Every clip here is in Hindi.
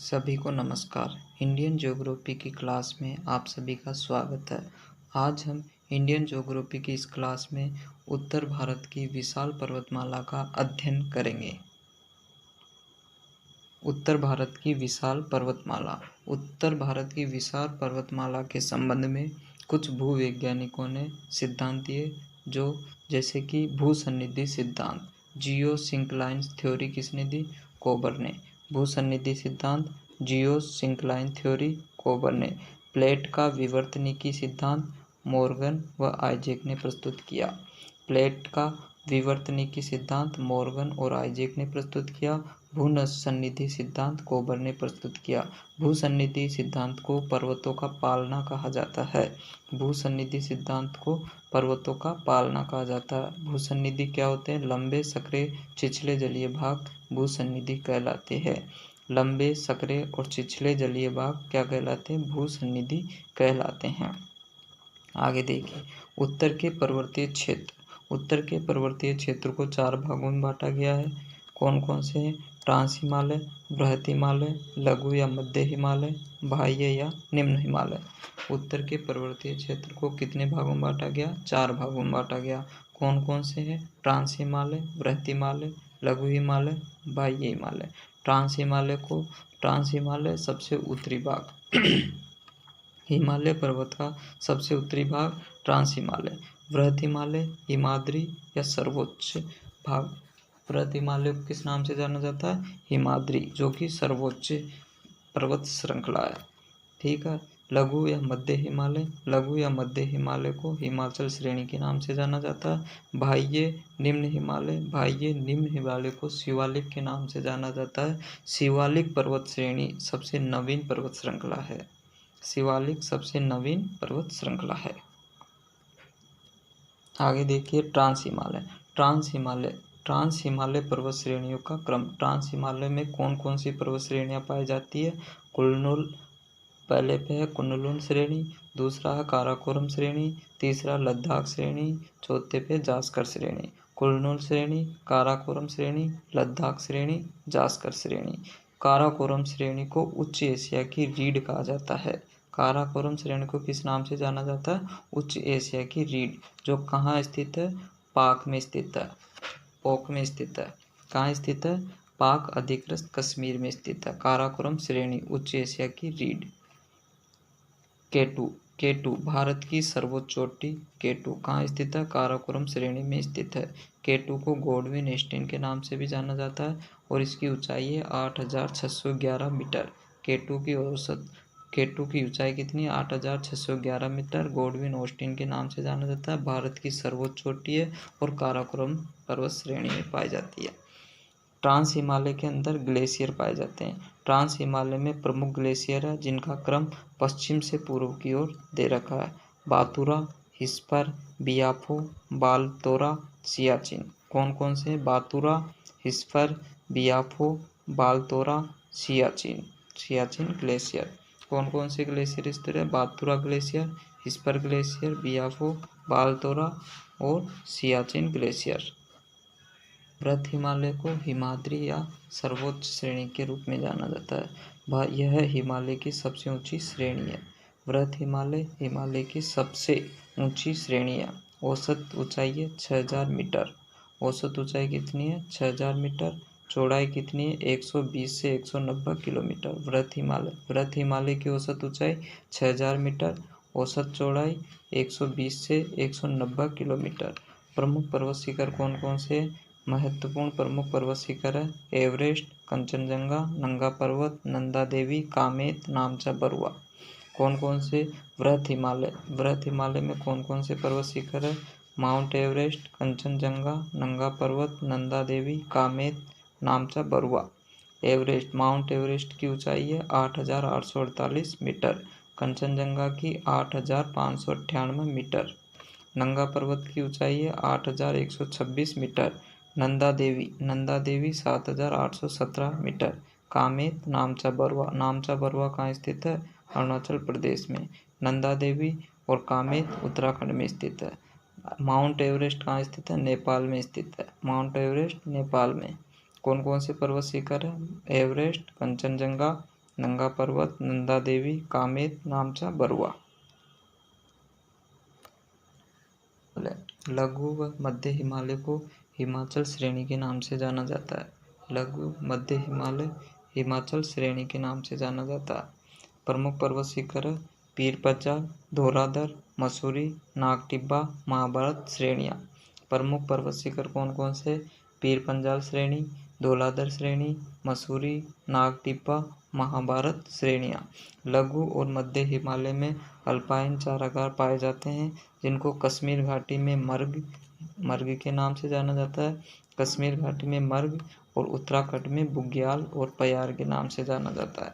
सभी को नमस्कार। इंडियन ज्योग्राफी की क्लास में आप सभी का स्वागत है। आज हम इंडियन ज्योग्राफी की इस क्लास में उत्तर भारत की विशाल पर्वतमाला का अध्ययन करेंगे। उत्तर भारत की विशाल पर्वतमाला। उत्तर भारत की विशाल पर्वतमाला के संबंध में कुछ भूवैज्ञानिकों ने सिद्धांत दिए, जो जैसे कि भूसन्निधि सिद्धांत, जियोसिंक्लाइन थ्योरी किसने दी? कोबर ने। भूसन्निधि सिद्धांत, जियोसिंक्लाइन थ्योरी, कोबर ने। प्लेट का विवर्तनिकी सिद्धांत मॉर्गन व आइजैक ने प्रस्तुत किया। प्लेट का विवर्तनिकी सिद्धांत मॉर्गन और आइजैक ने प्रस्तुत किया। भूसन्निधि सिद्धांत कोबर ने प्रस्तुत किया। भूसन्निधि सिद्धांत को पर्वतों का पालना कहा जाता है। भूसन्निधि सिद्धांत को पर्वतों का पालना कहा जाता है। भूसन्निधि क्या होते हैं? लंबे संकरे छिछले जलीय भाग भूसन्निधि कहलाते हैं। लंबे संकरे और छिछले जलीय भाग क्या कहलाते हैं? भूसन्निधि कहलाते हैं। आगे देखिए, उत्तर के पर्वतीय क्षेत्र। उत्तर के पर्वतीय क्षेत्र को 4 भागों में बांटा गया है। कौन कौन से हैं? ट्रांस हिमालय, बृहत हिमालय, लघु या मध्य हिमालय, बाह्य या निम्न हिमालय। उत्तर के पर्वतीय क्षेत्र को कितने भागों में बांटा गया? 4 भागों में बांटा गया। कौन कौन से हैं? ट्रांस हिमालय, बृहत हिमालय, लघु हिमालय, बाह्य हिमालय। ट्रांस हिमालय सबसे उत्तरी भाग हिमालय पर्वत का सबसे उत्तरी भाग ट्रांस हिमालय। बृहत हिमालय, हिमाद्री या सर्वोच्च भाग। बृहत हिमालय को किस नाम से जाना जाता है? हिमाद्री, जो कि सर्वोच्च पर्वत श्रृंखला है। ठीक है। लघु या मध्य हिमालय को हिमाचल श्रेणी के नाम से जाना जाता है। बाह्य निम्न हिमालय को शिवालिक के नाम से जाना जाता है। शिवालिक पर्वत श्रेणी सबसे नवीन पर्वत श्रृंखला है। शिवालिक सबसे नवीन पर्वत श्रृंखला है। आगे देखिए, ट्रांस हिमालय पर्वत श्रेणियों का क्रम। ट्रांस हिमालय में कौन कौन सी पर्वत श्रेणियां पाई जाती है? कुनलुन, पहले पे है कुनलुन श्रेणी, दूसरा है काराकोरम श्रेणी, तीसरा लद्दाख श्रेणी, चौथे पे जास्कर श्रेणी। कुनलुन श्रेणी, काराकोरम श्रेणी, लद्दाख श्रेणी, जास्कर श्रेणी। काराकोरम श्रेणी को उच्च एशिया की रीढ़ कहा जाता है। काराकोरम श्रेणी को किस नाम से जाना जाता है? उच्च एशिया की रीढ़, जो कहाँ स्थित है? पाक में स्थित है। पोक में स्थित है। कहाँ स्थित है? पाक अधिकृत कश्मीर में स्थित है। काराकोरम श्रेणी उच्च एशिया की रीढ़। केटू भारत की सर्वोच्च चोटी। केटू कहाँ स्थित है? काराकोरम श्रेणी में स्थित है। केटू को गॉडविन एस्टीन के नाम से भी जाना जाता है और इसकी ऊंचाई है 8,611 मीटर। केटू की ऊंचाई कितनी है? 8,611 मीटर। गॉडविन ऑस्टिन के नाम से जाना जाता है। भारत की सर्वोच्च चोटी है और काराकोरम पर्वत श्रेणी में पाई जाती है। ट्रांस हिमालय के अंदर ग्लेशियर पाए जाते हैं। ट्रांस हिमालय में प्रमुख ग्लेशियर है जिनका क्रम पश्चिम से पूर्व की ओर दे रखा है। बातुरा, हिस्पर, बियाफो, बालतोरा, सियाचिन। कौन कौन से? बातुरा, हिस्पर, बियाफो, बालतोरा, सियाचिन ग्लेशियर। कौन कौन से ग्लेशियर स्थित है? बातुरा ग्लेशियर, हिस्पर ग्लेशियर, बियाफो, बालतोरा और सियाचिन ग्लेशियर। बृहत हिमालय को हिमाद्री या सर्वोच्च श्रेणी के रूप में जाना जाता है। यह हिमालय की सबसे ऊंची श्रेणी है। बृहत हिमालय की सबसे ऊंची श्रेणी है। औसत ऊंचाई है 6,000 मीटर। औसत ऊंचाई कितनी है? 6,000 मीटर। चौड़ाई कितनी है? 120 से 190 किलोमीटर। बृहत हिमालय की औसत ऊंचाई 6,000 मीटर, औसत चौड़ाई 120 से 190 किलोमीटर। प्रमुख पर्वत शिखर कौन कौन से? महत्वपूर्ण प्रमुख पर्वत शिखर है एवरेस्ट, कंचनजंगा, नंगा पर्वत, नंदा देवी, कामेत, नामचा बरुआ। कौन कौन से? बृहत हिमालय में कौन कौन से पर्वत शिखर है? माउंट एवरेस्ट, कंचनजंगा, नंगा पर्वत, नंदा देवी, कामेत, नामचा बरुआ। माउंट एवरेस्ट की ऊंचाई है 8,848 मीटर। कंचनजंगा की 8,598 मीटर। नंगा पर्वत की ऊंचाई है 8,126 मीटर। नंदा देवी 7,817 मीटर। कामेत, नामचा बरुआ कहाँ स्थित है? अरुणाचल प्रदेश में। नंदा देवी और कामेत उत्तराखंड में स्थित है। माउंट एवरेस्ट कहाँ स्थित है? नेपाल में स्थित है। माउंट एवरेस्ट नेपाल में। कौन कौन से पर्वत शिखर है? एवरेस्ट, कंचनजंगा, नंगा पर्वत, नंदा देवी, कामेत, नामचा, बरुआ। लघु व मध्य हिमालय को हिमाचल श्रेणी के नाम से जाना जाता है। लघु मध्य हिमालय हिमाचल श्रेणी के नाम से जाना जाता है। प्रमुख पर्वत शिखर पीर पंजाल, धौलाधर, मसूरी, नाग टिब्बा, महाभारत श्रेणियाँ। प्रमुख पर्वत शिखर कौन कौन से? पीर पंजाल श्रेणी, धौलाधर श्रेणी, मसूरी, नाग टिब्बा, महाभारत श्रेणियाँ। लघु और मध्य हिमालय में अल्पाइन चारागाह पाए जाते हैं, जिनको कश्मीर घाटी में मर्ग के नाम से जाना जाता है। कश्मीर घाटी में मर्ग और उत्तराखंड में बुग्याल और पयार के नाम से जाना जाता है।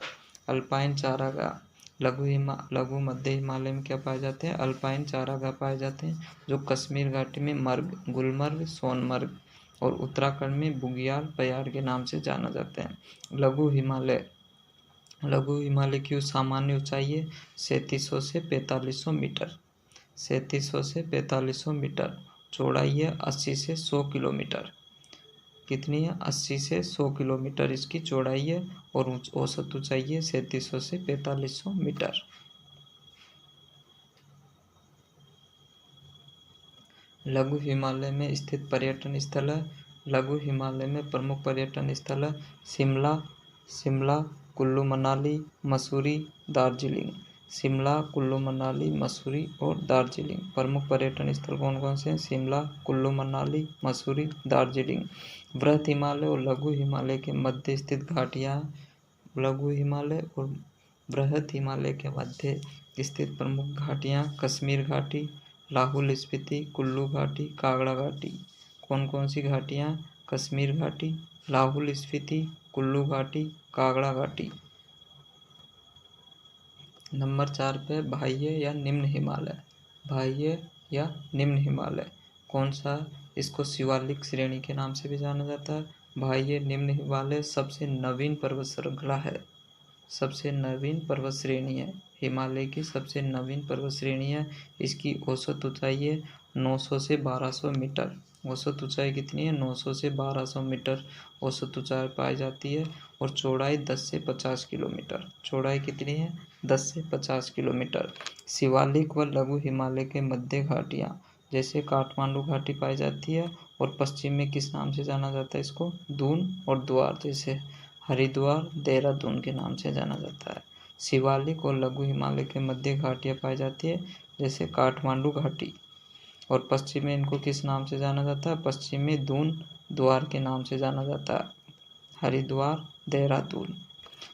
अल्पाइन चारागाह लघु मध्य हिमालय में क्या पाए जाते हैं? अल्पाइन चारागाह पाए जाते हैं, जो कश्मीर घाटी में मर्ग, गुलमर्ग, सोनमर्ग और उत्तराखंड में बुग्याल, पयार के नाम से जाना जाते हैं। लघु हिमालय की सामान्य ऊंचाई है 3700 से 4500 मीटर। 3700 से 4500 मीटर। चौड़ाई है 80 से 100 किलोमीटर। कितनी है? 80 से 100 किलोमीटर इसकी चौड़ाई है और औसत ऊंचाई है 3700 से 4500 मीटर। लघु हिमालय में स्थित पर्यटन स्थल है। लघु हिमालय में प्रमुख पर्यटन स्थल है शिमला, कुल्लू मनाली, मसूरी, दार्जिलिंग। शिमला, कुल्लू मनाली, मसूरी और दार्जिलिंग। प्रमुख पर्यटन स्थल कौन कौन से हैं? शिमला, कुल्लू मनाली, मसूरी, दार्जिलिंग। वृहत हिमालय और लघु हिमालय के मध्य स्थित घाटियाँ। लघु हिमालय और वृहत हिमालय के मध्य स्थित प्रमुख घाटियाँ कश्मीर घाटी, लाहौल स्पीति, कुल्लू घाटी, कांगड़ा घाटी। कौन कौन सी घाटियाँ? कश्मीर घाटी, लाहौल स्पीति, कुल्लू घाटी, कांगड़ा घाटी। नंबर 4 पे बाह्य या निम्न हिमालय। बाह्य या निम्न हिमालय कौन सा? इसको शिवालिक श्रेणी के नाम से भी जाना जाता है। बाह्य निम्न हिमालय सबसे नवीन पर्वत श्रृंखला है, सबसे नवीन पर्वत श्रेणी है। हिमालय की सबसे नवीन पर्वत श्रेणी है। इसकी औसत ऊंचाई है 900 से 1200 मीटर। औसत ऊंचाई कितनी है? 900 से 1200 मीटर औसत ऊंचाई पाई जाती है और चौड़ाई 10 से 50 किलोमीटर। चौड़ाई कितनी है? 10 से 50 किलोमीटर। शिवालिक व लघु हिमालय के मध्य घाटियाँ जैसे काठमांडू घाटी पाई जाती है और पश्चिम में किस नाम से जाना जाता है इसको? दून और द्वार, जैसे हरिद्वार, देहरादून के नाम से जाना जाता है। शिवालिक और लघु हिमालय के मध्य घाटियाँ पाई जाती है जैसे काठमांडू घाटी, और पश्चिम में इनको किस नाम से जाना जाता है? पश्चिम में दून द्वार के नाम से जाना जाता है। हरिद्वार, देहरादून।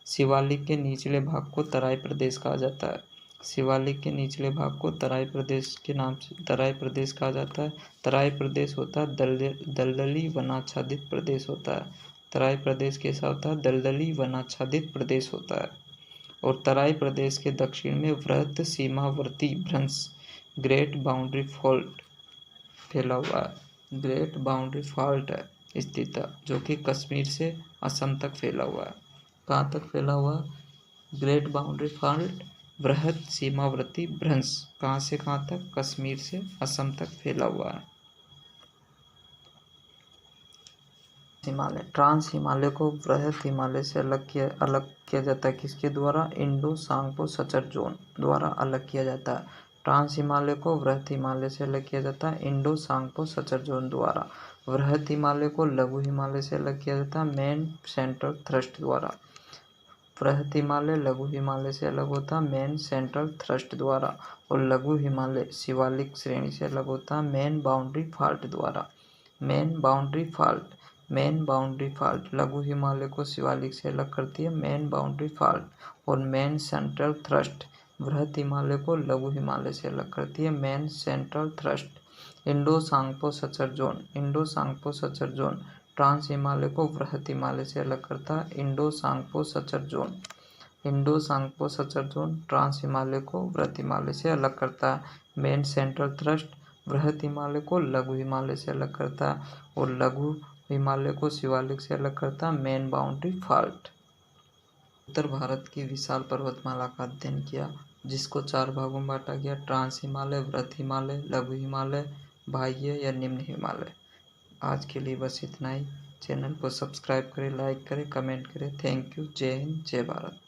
शिवालिक के निचले भाग को तराई प्रदेश कहा जाता है। शिवालिक के निचले भाग को तराई प्रदेश के नाम से तराई प्रदेश कहा जाता है। तराई प्रदेश होता है दलदली वनाच्छादित प्रदेश होता है। तराई प्रदेश कैसा होता है? दलदली वनाच्छादित प्रदेश होता है। और तराई प्रदेश के दक्षिण में वृहत सीमावर्ती भ्रंश ग्रेट बाउंड्री फॉल्ट फैला हुआ है। ग्रेट बाउंड्री फॉल्ट है स्थित है, जो कि कश्मीर से असम तक फैला हुआ है। कहाँ तक फैला हुआ है? ग्रेट बाउंड्री फॉल्ट वृहत सीमावर्ती भ्रंश कहाँ से कहाँ तक? कश्मीर से असम तक फैला हुआ है। हिमालय ट्रांस हिमालय को वृहत हिमालय से अलग किया जाता है। किसके द्वारा? इंडो सांगपो सचर जोन द्वारा अलग किया जाता है। ट्रांस हिमालय को वृहत हिमालय से अलग किया जाता है इंडो सांगपो सचर जोन द्वारा। वृहत हिमालय को लघु हिमालय से अलग किया जाता है मेन सेंट्रल थ्रस्ट द्वारा। वृहत हिमालय लघु हिमालय से अलग होता है मेन सेंट्रल थ्रस्ट द्वारा, और लघु हिमालय शिवालिक श्रेणी से अलग होता है मेन बाउंड्री फॉल्ट द्वारा। मेन बाउंड्री फॉल्ट लघु हिमालय को शिवालिक से अलग करती है मेन बाउंड्री फॉल्ट, और मेन सेंट्रल थ्रस्ट वृहत हिमालय को लघु हिमालय से अलग करती है main central thrust. Indo Tsangpo suture zone trans Himalaya को वृहत हिमालय से अलग करता है Indo Tsangpo suture zone. Indo Tsangpo suture zone trans Himalaya को वृहत हिमालय से अलग करता है। मेन सेंट्रल थ्रस्ट वृहत हिमालय को लघु हिमालय से अलग करता है, और लघु हिमालय को शिवालिक से अलग करता है मेन बाउंड्री फॉल्ट। उत्तर भारत की विशाल पर्वतमाला का अध्ययन किया, जिसको 4 भागों में बांटा गया: ट्रांस हिमालय, वृहत हिमालय, लघु हिमालय, बाह्य या निम्न हिमालय। आज के लिए बस इतना ही। चैनल को सब्सक्राइब करें, लाइक करें, कमेंट करें। Thank you. जय हिंद, जय भारत।